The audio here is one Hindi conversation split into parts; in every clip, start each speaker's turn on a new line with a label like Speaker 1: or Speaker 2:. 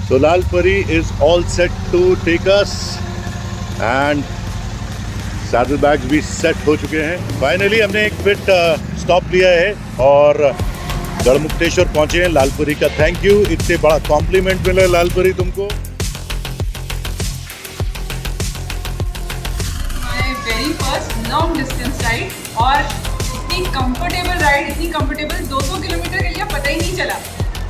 Speaker 1: So Lal Pari is all set to take us and saddle bags भी सेट हो चुके हैं। फाइनली हमने एक फिट स्टॉप लिया है और गढ़मुक्तेश्वर पहुंचे हैं लालपुरी का। थैंक यू, इतने बड़ा कॉम्प्लीमेंट मिला लालपुरी तुमको।
Speaker 2: My very first long distance ride और इतनी कंफर्टेबल राइड, इतनी कंफर्टेबल 200 किलोमीटर के लिए पता ही नहीं चला।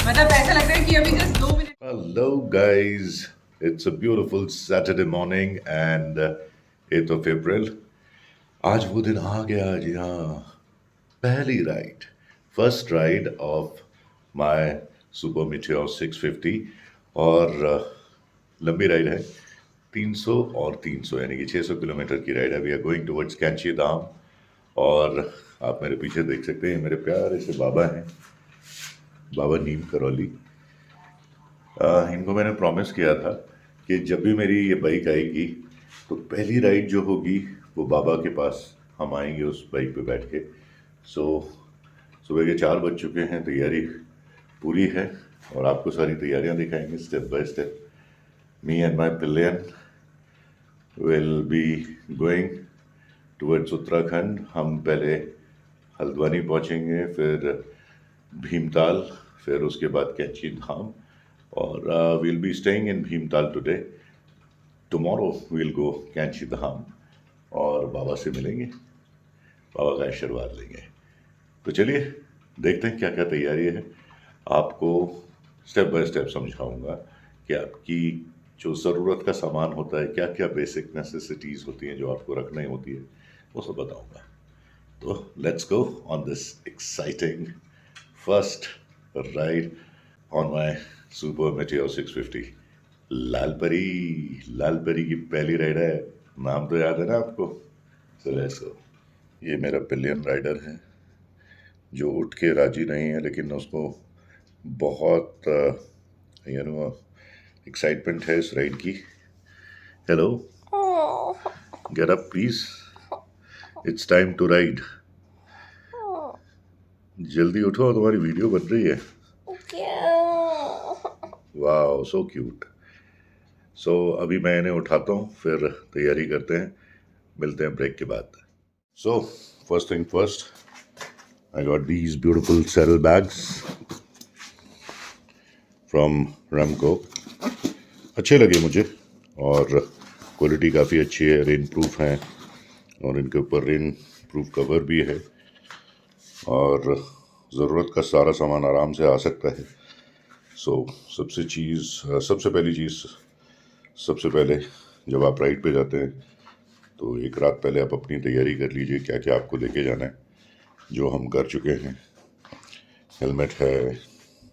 Speaker 2: मतलब ऐसा लग रहा है कि अभी just 2 minute.
Speaker 1: Hello guys, it's a beautiful Saturday morning and 8th of April। आज वो दिन आ गया जी हाँ, पहली ride, first ride of my super meteor 650 और लंबी राइड है, 300 और 300 यानी कि 600 किलोमीटर की राइड है। वी आर गोइंग टुवर्ड्स कैंची धाम और आप मेरे पीछे देख सकते हैं मेरे प्यारे से बाबा हैं, बाबा नीम करौली। इनको मैंने प्रॉमिस किया था कि जब भी मेरी ये बाइक आएगी तो पहली राइड जो होगी वो बाबा के पास हम आएंगे उस बाइक पे बैठ के। सो सुबह के 4 बज चुके हैं, तैयारी पूरी है और आपको सारी तैयारियां दिखाएंगे step by step. Me and my pillion will be going towards Uttarakhand. हम पहले हल्द्वानी पहुंचेंगे, फिर भीमताल, फिर उसके बाद कैंची धाम और we'll be staying in Bhimtal today. Tomorrow we'll go कैंची धाम और बाबा से मिलेंगे, बाबा का आशीर्वाद लेंगे। तो चलिए देखते हैं क्या क्या तैयारी है। आपको स्टेप बाय स्टेप समझाऊंगा कि आपकी जो ज़रूरत का सामान होता है, क्या क्या बेसिक नेसेसिटीज़ होती हैं जो आपको रखनी होती है, वो सब बताऊंगा। तो let's go on this exciting first ride on my super meteor 650। Lalpari की पहली राइड है, नाम तो याद है ना आपको। So let's go. ये मेरा पिलियन राइडर है जो उठ के राजी नहीं है, लेकिन उसको बहुत एक्साइटमेंट है इस राइड की। Hello, get up please, it's time to ride. जल्दी उठो, तुम्हारी वीडियो बन रही है। वाह, सो क्यूट। सो अभी मैं इन्हें उठाता हूँ, फिर तैयारी करते हैं, मिलते हैं ब्रेक के बाद। So first thing first, I got these beautiful saddle bags from Remco. अच्छे लगे मुझे और क्वालिटी काफ़ी अच्छी है, रेन प्रूफ हैं और इनके ऊपर रेन प्रूफ कवर भी है और ज़रूरत का सारा सामान आराम से आ सकता है। सो सबसे पहले जब आप राइड पे जाते हैं तो एक रात पहले आप अपनी तैयारी कर लीजिए क्या क्या आपको लेके जाना है, जो हम कर चुके हैं। हेलमेट है,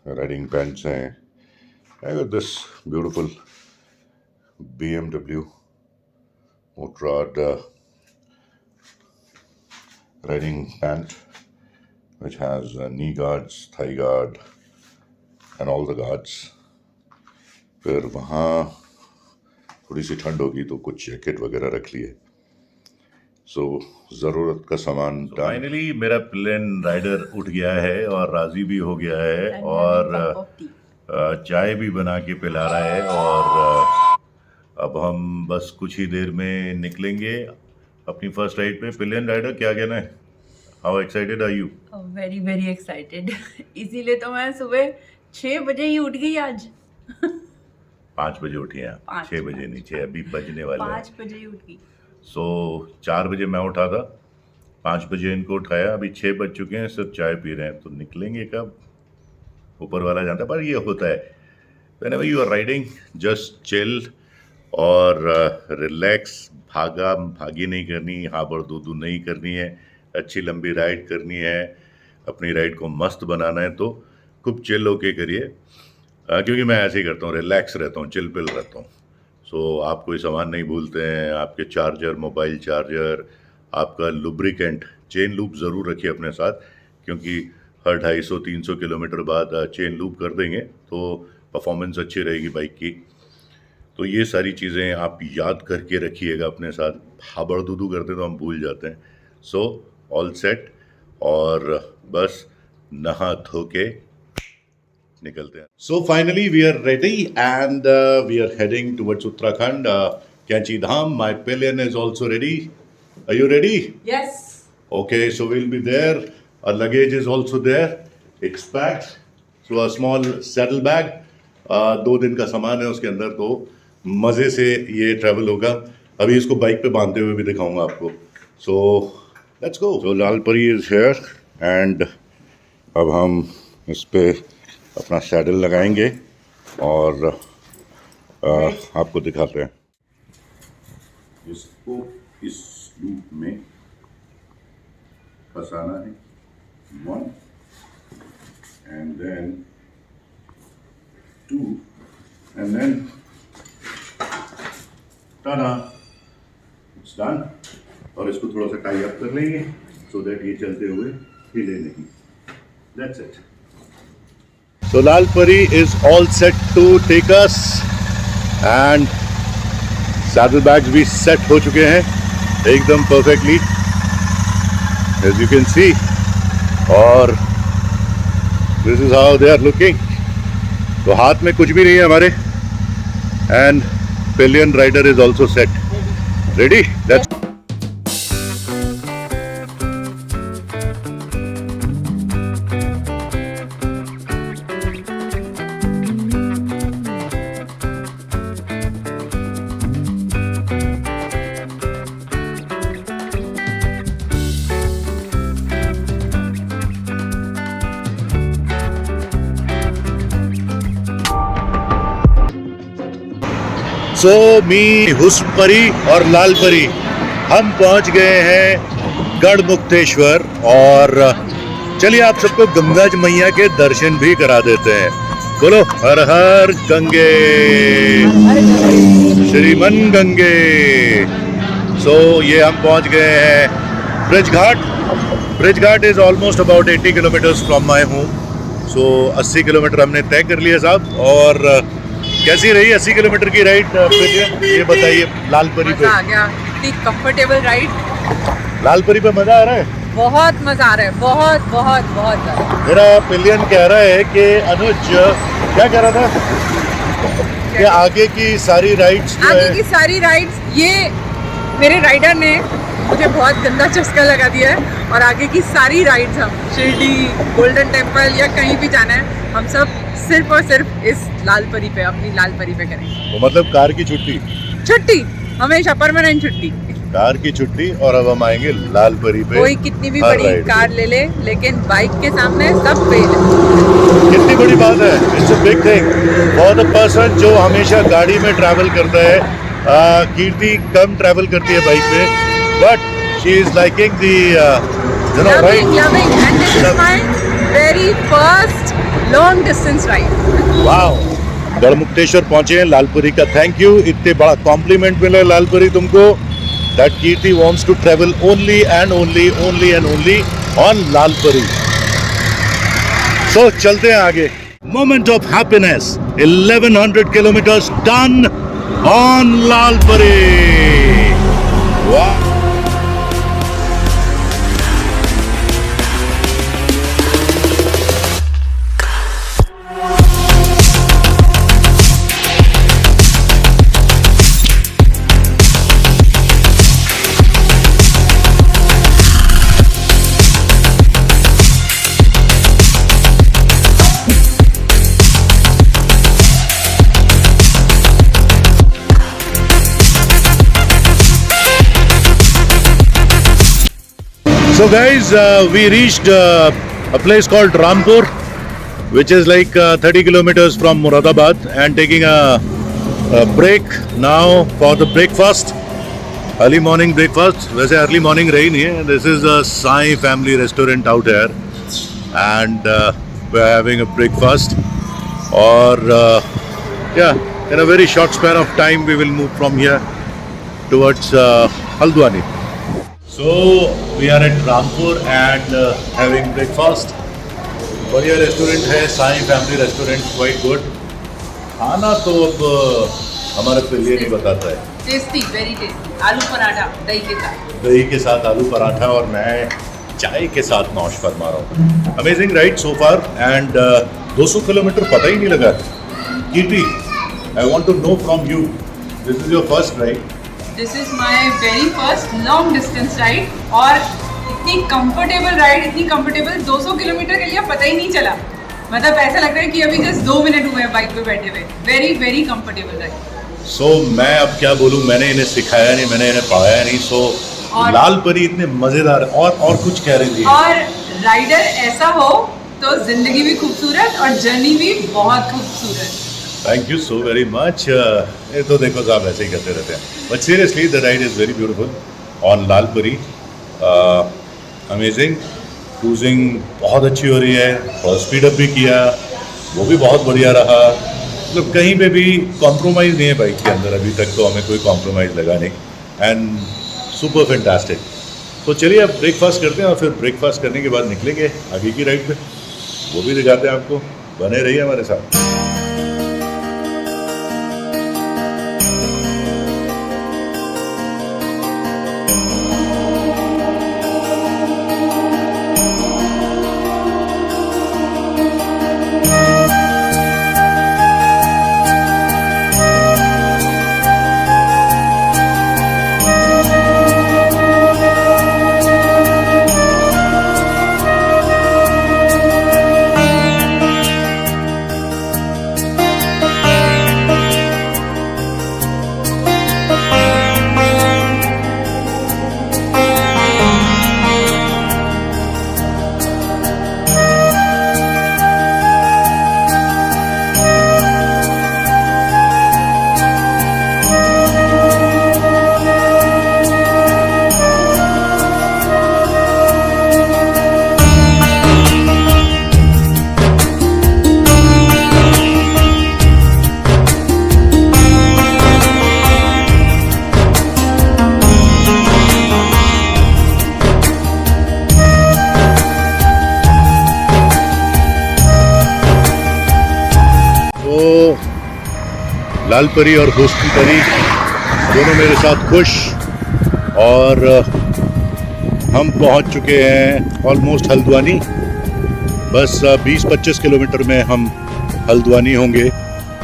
Speaker 1: राइडिंग पैंट्स हैं, I got this beautiful BMW Motorrad riding pant which has knee guards, thigh guard and all the guards। फिर वहाँ थोड़ी सी ठंड होगी तो कुछ जैकेट वगैरह रख लिए। सो ज़रूरत का सामान। फाइनली मेरा प्लेन राइडर उठ गया है और राज़ी भी हो गया है और चाय भी बना के पिला रहा है और अब हम बस कुछ ही देर में निकलेंगे अपनी फर्स्ट राइड पे। प्लेन राइडर, क्या कहना है? How excited are you?
Speaker 2: Very very excited. इसीलिए तो मैं सुबह 6 बजे ही उठ गई आज।
Speaker 1: 5 बजे उठी हैं? 6 बजे नहीं, 6 अभी बजने वाले हैं।
Speaker 2: 5 बजे ही उठ गई।
Speaker 1: सो 4 बजे मैं उठा था, 5 बजे इनको उठाया, अभी 6 बज चुके हैं, सिर्फ चाय पी रहे हैं। तो निकलेंगे कब, ऊपर वाला जानता है। पर ये होता है whenever you are riding, just chill और रिलैक्स। भागी नहीं करनी, हाबड़ दूदू नहीं करनी है, अच्छी लंबी राइड करनी है, अपनी राइड को मस्त बनाना है तो खूब चिल होके करिए। क्योंकि मैं ऐसे ही करता हूँ, रिलैक्स रहता हूँ, चिल पिल रहता हूँ। सो आप कोई सामान नहीं भूलते हैं, आपके चार्जर, मोबाइल चार्जर, आपका लुब्रिकेंट, चेन लूप ज़रूर रखिए अपने साथ, क्योंकि हर 250-300 किलोमीटर बाद चेन लूप कर देंगे तो परफॉर्मेंस अच्छी रहेगी बाइक की। तो ये सारी चीज़ें आप याद करके रखिएगा अपने साथ। हाबड़ दूदू करते तो हम भूल जाते हैं। सो ऑल सेट और बस नहा धो के निकलते हैं. So finally we are ready and we are heading towards Uttarakhand. Kyanchi Dham. My pillion is also ready. Are you ready?
Speaker 2: Yes.
Speaker 1: Okay, so we'll be there. Our luggage is also there. It's packed. So a small saddle bag. 2 दिन का सामान है उसके अंदर, तो मज़े से ये ट्रैवल होगा. अभी इसको बाइक पे बांधते हुए भी दिखाऊंगा आपको. So let's go. So Lalpari is here and अब हम इस पे अपना सैडल लगाएंगे और आपको दिखाते हैं. इसको इस लूप में फंसाना है. 1 and then 2 and then tada, it's done. और इसको थोड़ा सा टाई अप कर लेंगे so that ये चलते हुए हिले नहीं. That's it. So Lalpari is all set to take us and saddle bags भी set हो चुके हैं एकदम perfectly as you can see. और this is how they are looking. तो हाथ में कुछ भी नहीं है हमारे. And pillion rider is also set. Ready? Let's. सो मी हुस्नपरी और लालपरी हम पहुंच गए हैं गढ़मुक्तेश्वर. और चलिए आप सबको गंगा मैया के दर्शन भी करा देते हैं. बोलो हर हर गंगे श्रीमन गंगे. सो ये हम पहुंच गए हैं bridge Ghat. Bridge Ghat is almost about 80 kilometres from my home. So 80 kilometre हमने तय कर लिया साहब. और कैसी रही 80 किलोमीटर की राइड? ये बताइए. लालपरी पे
Speaker 2: मजा आ गया. इतनी कंफर्टेबल राइड.
Speaker 1: लालपरी पे मजा आ रहा है.
Speaker 2: बहुत मजा आ रहा है. बहुत बहुत बहुत ज्यादा.
Speaker 1: मेरा पिलियन कह रहा है कि अनुज क्या कह रहा था कि आगे की सारी राइड्स जो
Speaker 2: आगे
Speaker 1: है
Speaker 2: की सारी राइड्स, ये मेरे राइडर ने मुझे बहुत गंदा चस्का लगा दिया है. और आगे की सारी राइड्स हम शिरडी, गोल्डन टेम्पल या कहीं भी जाना है, हम सब सिर्फ और सिर्फ इस लालपरी पे, अपनी लालपरी पे करेंगे.
Speaker 1: तो मतलब कार की छुट्टी.
Speaker 2: छुट्टी हमेशा परमानेंट छुट्टी.
Speaker 1: कार की छुट्टी. और अब हम आएंगे लालपरी पे.
Speaker 2: कोई कितनी भी
Speaker 1: हर
Speaker 2: बड़ी
Speaker 1: राइड
Speaker 2: कार ले ले, लेकिन बाइक के सामने सब फेल है.
Speaker 1: कितनी बड़ी बात है. It's a big thing for the person जो हमेशा गाड़ी में ट्रैवल करता है. कीर्ति कम ट्रैवल करती है बाइक पे, but she is liking the
Speaker 2: loving and this is my very first long distance ride.
Speaker 1: Wow. Garhmukteshwar पहुंचे हैं लालपरी का. Thank you. इतने बड़ा कॉम्प्लीमेंट मिला लालपरी तुमको. That Kirti wants to travel only and only on Lalpari. So चलते हैं आगे. Moment of happiness. 1100 kilometres done on Lalpari. वाह. So guys, we reached a place called Rampur, which is like 30 kilometers from Moradabad, and taking a break now for the breakfast. Early morning breakfast. वैसे early morning रही नहीं है. This is a Sai family restaurant out here, and we're having a breakfast. Or yeah, in a very short span of time, we will move from here towards Haldwani. So we are at Rampur and having breakfast. बढ़िया रेस्टोरेंट है, Sai family restaurant. Quite good. खाना तो अब हमारा पिलियन ही बताता है.
Speaker 2: Tasty, very tasty. आलू पराठा दही के साथ.
Speaker 1: दही के साथ आलू पराठा, और मैं चाय के साथ नौश फरमा रहा हूँ. Amazing ride so far. And 200 kilometre पता ही नहीं लगा। Kirti, I want to know from you, this is your first ride.
Speaker 2: This is my very first long distance ride और इतनी कंफर्टेबल राइड, इतनी कंफर्टेबल 200 किलोमीटर के लिए पता ही नहीं चला। मतलब ऐसा लग रहा है कि अभी जस्ट 2 मिनट हुए हैं बाइक पे बैठे हुए। Very very comfortable ride.
Speaker 1: So मैं अब क्या बोलूँ, मैंने इन्हें सिखाया नहीं, मैंने इन्हें पढ़ाया नहीं। सो लाल परी इतने मजेदार। और कुछ कह रही थी?
Speaker 2: और राइडर ऐसा हो तो जिंदगी भी खूबसूरत और जर्नी भी बहुत खूबसूरत।
Speaker 1: Thank you so very much. ये तो देखो साहब ऐसे ही करते रहते हैं, but seriously the ride is very beautiful on Lal Pari. Amazing. Cruising बहुत अच्छी हो रही है और स्पीड अप भी किया, वो भी बहुत बढ़िया रहा। मतलब कहीं पे भी कॉम्प्रोमाइज़ नहीं है बाइक के अंदर, अभी तक तो हमें कोई कॉम्प्रोमाइज़ लगा नहीं। And super fantastic. तो चलिए अब ब्रेकफास्ट करते हैं और फिर ब्रेकफास्ट करने के बाद निकलेंगे आगे की राइड पे, वो भी दिखाते हैं आपको। बने रहिए हमारे साथ। लाल परी और हुस्न परी दोनों मेरे साथ खुश, और हम पहुंच चुके हैं ऑलमोस्ट हल्द्वानी। बस 20-25 किलोमीटर में हम हल्द्वानी होंगे।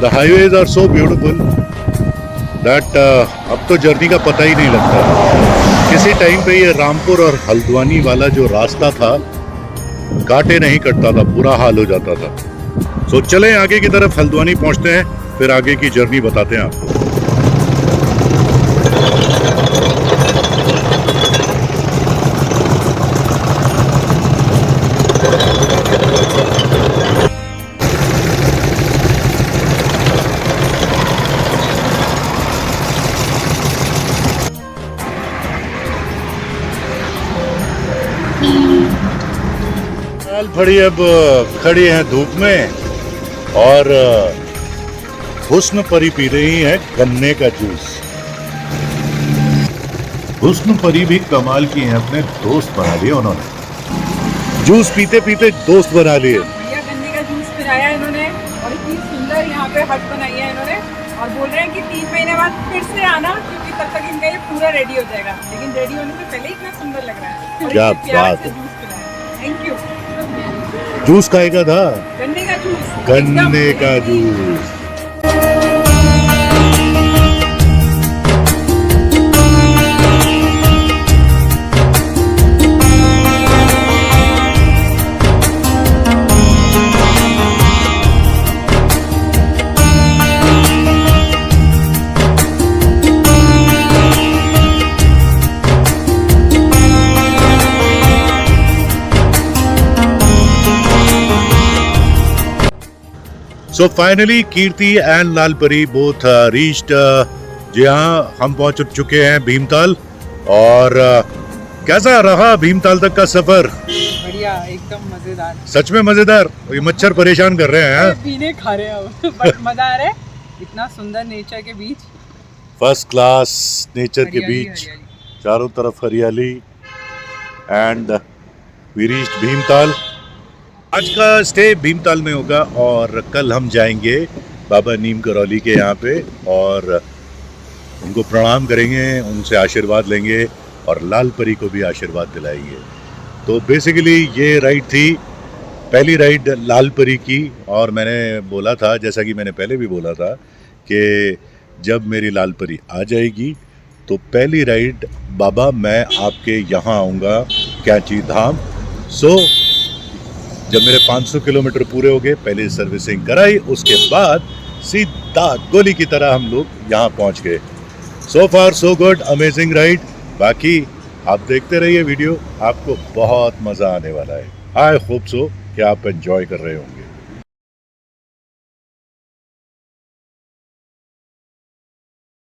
Speaker 1: The highways are so beautiful that अब तो जर्नी का पता ही नहीं लगता। किसी टाइम पे ये रामपुर और हल्द्वानी वाला जो रास्ता था काटे नहीं कटता था, बुरा हाल हो जाता था। सो चलें आगे की तरफ, हल्द्वानी पहुंचते हैं, फिर आगे की जर्नी बताते हैं आपको। लाल परी अब खड़ी है धूप में और हुस्न परी पी रही है गन्ने का जूस। हुस्न परी भी कमाल की है, अपने दोस्त बना लिए उन्होंने। जूस पीते पीते दोस्त बना लिए।
Speaker 2: भैया गन्ने का जूस पिलाया इन्होंने और इतनी सुंदर यहाँ पे हट बनाई है इन्होंने, और बोल रहे हैं कि 3 महीने बाद फिर से आना, क्योंकि तब तक इनका ये पूरा रेडी हो जाएगा। लेकिन रेडी होने से पहले इतना सुंदर लग रहा है।
Speaker 1: क्या बात है।
Speaker 2: Thank you.
Speaker 1: जूस खाएगा था,
Speaker 2: गन्ने का जूस।
Speaker 1: गन्ने का juice. So finally Kirti and Lal Pari both reached. जी हाँ, हम पहुंच चुके हैं भीमताल। और कैसा रहा भीमताल तक का सफर?
Speaker 2: बढ़िया, एकदम मजेदार।
Speaker 1: सच में मजेदार। ये मच्छर परेशान कर रहे हैं।
Speaker 2: पीने खा रहे हैं बट मजा आ रहा है। इतना सुंदर नेचर के बीच,
Speaker 1: फर्स्ट क्लास नेचर के
Speaker 2: हरियाली,
Speaker 1: बीच,
Speaker 2: हरियाली।
Speaker 1: चारों तरफ हरियाली। And we reached Bhimtal. आज का स्टे भीमताल में होगा और कल हम जाएंगे बाबा नीम करौली के यहाँ पे और उनको प्रणाम करेंगे, उनसे आशीर्वाद लेंगे और लाल परी को भी आशीर्वाद दिलाएंगे। तो बेसिकली ये राइड थी पहली राइड लाल परी की, और मैंने बोला था, जैसा कि मैंने पहले भी बोला था, कि जब मेरी लाल परी आ जाएगी तो पहली राइड बाबा मैं आपके यहाँ आऊँगा कैंची धाम। सो जब मेरे 500 किलोमीटर पूरे हो गए, पहले सर्विसिंग कराई, उसके बाद सीधा गोली की तरह हम लोग यहाँ पहुँच गए। सो फार सो गुड, अमेजिंग राइड। बाकी आप देखते रहिए वीडियो, आपको बहुत मज़ा आने वाला है। आई होप सो कि आप एंजॉय कर रहे होंगे।